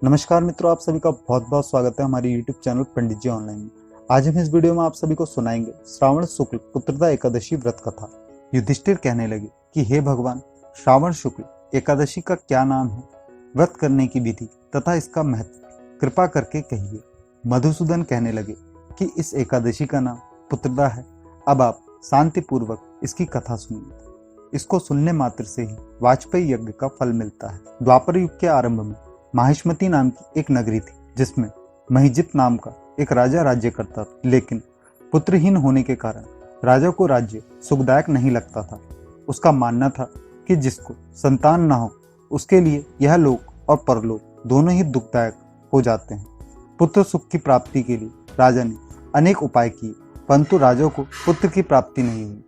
नमस्कार मित्रों, आप सभी का बहुत बहुत स्वागत है हमारे YouTube चैनल पंडित जी ऑनलाइन में। आज हम इस वीडियो में आप सभी को सुनाएंगे श्रावण शुक्ल पुत्रदा एकादशी व्रत कथा। युधिष्ठिर कहने लगे कि हे भगवान, श्रावण शुक्ल एकादशी का क्या नाम है, व्रत करने की विधि तथा इसका महत्व कृपा करके कहिए। मधुसूदन कहने लगे कि इस एकादशी का नाम पुत्रदा है। अब आप शांति पूर्वक इसकी कथा सुनिए। इसको सुनने मात्र से ही वाजपेयी यज्ञ का फल मिलता है। द्वापर युग के आरंभ में माहिष्मती नाम की एक नगरी थी, जिसमें महिजित नाम का एक राजा राज्य करता था। लेकिन पुत्रहीन होने के कारण राजा को राज्य सुखदायक नहीं लगता था। उसका मानना था कि जिसको संतान न हो उसके लिए यह लोक और परलोक दोनों ही दुखदायक हो जाते हैं। पुत्र सुख की प्राप्ति के लिए राजा ने अनेक उपाय किए, परंतु राजा को पुत्र की प्राप्ति नहीं हुई।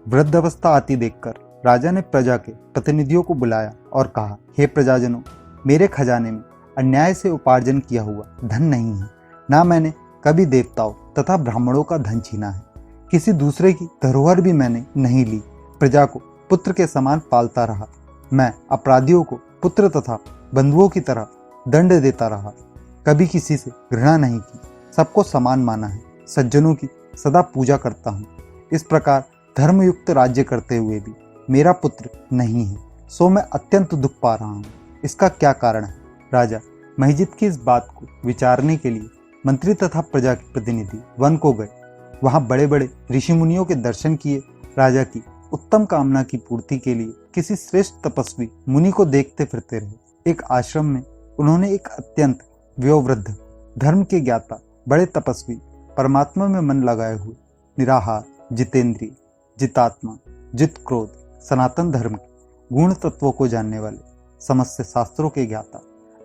वृद्धावस्था आती देखकर राजा ने प्रजा के प्रतिनिधियों को बुलाया और कहा, हे प्रजाजनों, मेरे खजाने में अन्याय से उपार्जन किया हुआ धन नहीं है। ना मैंने कभी देवताओं तथा ब्राह्मणों का धन छीना है। किसी दूसरे की धरोहर भी मैंने नहीं ली। प्रजा को पुत्र के समान पालता रहा। मैं अपराधियों को पुत्र तथा बंधुओं की तरह दंड देता रहा। कभी किसी से घृणा नहीं की, सबको समान माना है। सज्जनों की सदा पूजा करता हूँ। इस प्रकार धर्मयुक्त राज्य करते हुए भी मेरा पुत्र नहीं है, सो मैं अत्यंत दुख पा रहा हूँ। इसका क्या कारण है? राजा महिजित की इस बात को विचारने के लिए मंत्री तथा प्रजा के प्रतिनिधि वन को गए। वहां बड़े बड़े ऋषि मुनियों के दर्शन किए। राजा की उत्तम कामना की पूर्ति के लिए किसी श्रेष्ठ तपस्वी मुनि को देखते फिरते रहे। एक आश्रम में उन्होंने एक अत्यंत वयोवृद्ध, धर्म के ज्ञाता, बड़े तपस्वी, परमात्मा में मन लगाए हुए, निराहार, जितेंद्रिय, जितात्मा, जित क्रोध, सनातन धर्म के गुण तत्वों को जानने वाले, समस्त शास्त्रों के ज्ञाता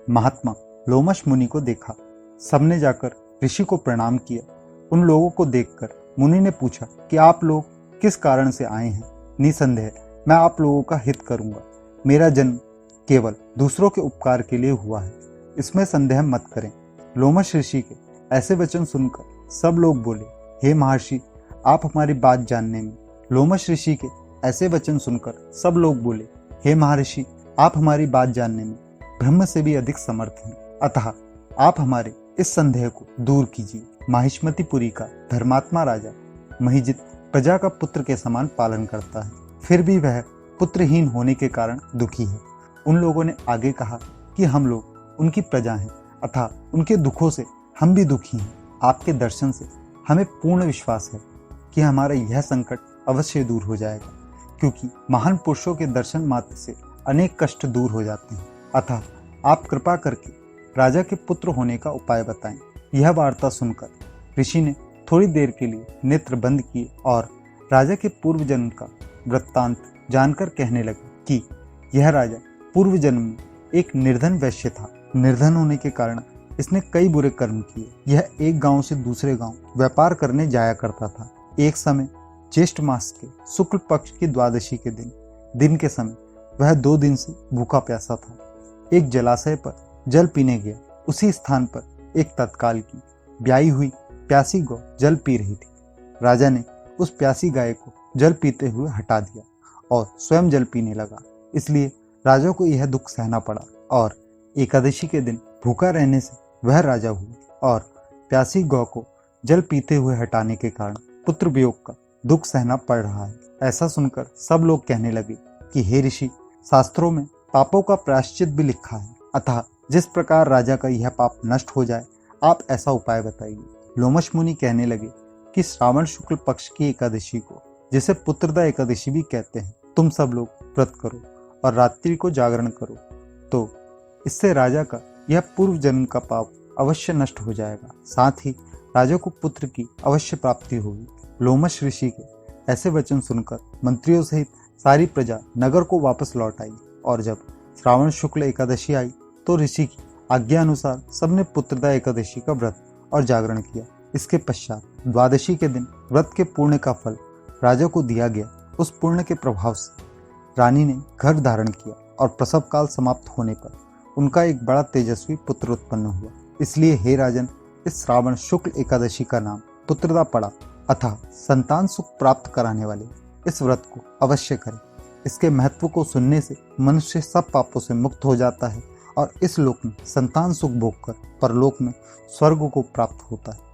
महात्मा लोमश मुनि को देखा। सबने जाकर ऋषि को प्रणाम किया। उन लोगों को देखकर मुनि ने पूछा कि आप लोग किस कारण से आए हैं? निसंदेह मैं आप लोगों का हित करूंगा। मेरा जन्म केवल दूसरों के उपकार के लिए हुआ है, इसमें संदेह मत करें। लोमश ऋषि के ऐसे वचन सुनकर सब लोग बोले, हे महर्षि, आप हमारी बात जानने में। लोमश ऋषि के ऐसे वचन सुनकर सब लोग बोले, हे महर्षि, आप हमारी बात जानने में ब्रह्म से भी अधिक समर्थ हैं, अतः आप हमारे इस संदेह को दूर कीजिए। माहिष्मतीपुरी का धर्मात्मा राजा महिजित प्रजा का पुत्र के समान पालन करता है, फिर भी वह पुत्रहीन होने के कारण दुखी है। उन लोगों ने आगे कहा कि हम लोग उनकी प्रजा हैं, अतः उनके दुखों से हम भी दुखी हैं। आपके दर्शन से हमें पूर्ण विश्वास है कि हमारा यह संकट अवश्य दूर हो जाएगा, क्योंकि महान पुरुषों के दर्शन मात्र से अनेक कष्ट दूर हो जाते हैं। अतः आप कृपा करके राजा के पुत्र होने का उपाय बताएं। यह वार्ता सुनकर ऋषि ने थोड़ी देर के लिए नेत्र बंद किए और राजा के पूर्व जन्म का वृत्तांत जानकर कहने लगे कि यह राजा पूर्व जन्म में एक निर्धन वैश्य था। निर्धन होने के कारण इसने कई बुरे कर्म किए। यह एक गांव से दूसरे गांव व्यापार करने जाया करता था। एक समय ज्येष्ठ मास के शुक्ल पक्ष की द्वादशी के दिन के समय वह 2 दिन से भूखा प्यासा था। एक जलाशय पर जल पीने गया। उसी स्थान पर एक तत्काल की ब्याई हुई प्यासी गौ जल पी रही थी। राजा ने उस प्यासी गाय को जल पीते हुए हटा दिया और स्वयं जल पीने लगा। इसलिए राजा को यह दुख सहना पड़ा और एकादशी के दिन भूखा रहने से वह राजा हुआ और प्यासी गौ को जल पीते हुए हटाने के कारण पुत्र वियोग का दुख सहना पड़ रहा है। ऐसा सुनकर सब लोग कहने लगे कि हे ऋषि, शास्त्रों में पापों का प्रायश्चित भी लिखा है, अतः जिस प्रकार राजा का यह पाप नष्ट हो जाए, आप ऐसा उपाय बताइए। लोमश मुनि कहने लगे कि श्रावण शुक्ल पक्ष की एकादशी को, जिसे पुत्रदा एकादशी भी कहते हैं, तुम सब लोग व्रत करो और रात्रि को जागरण करो, तो इससे राजा का यह पूर्व जन्म का पाप अवश्य नष्ट हो जाएगा। साथ ही राजा को पुत्र की अवश्य प्राप्ति होगी। लोमश ऋषि के ऐसे वचन सुनकर मंत्रियों सहित सारी प्रजा नगर को वापस लौट आई और जब श्रावण शुक्ल एकादशी आई तो ऋषि की आज्ञा अनुसार सबने पुत्रदा एकादशी का व्रत और जागरण किया। इसके पश्चात द्वादशी के दिन व्रत के पुण्य का फल राजा को दिया गया। उस पुण्य के प्रभाव से रानी ने घर धारण किया और प्रसव काल समाप्त होने पर उनका एक बड़ा तेजस्वी पुत्र उत्पन्न हुआ। इसलिए हे राजन, इस श्रावण शुक्ल एकादशी का नाम पुत्रदा पड़ा। अतः संतान सुख प्राप्त कराने वाले इस व्रत को अवश्य करें। इसके महत्व को सुनने से मनुष्य सब पापों से मुक्त हो जाता है और इस लोक में संतान सुख भोग कर परलोक में स्वर्ग को प्राप्त होता है।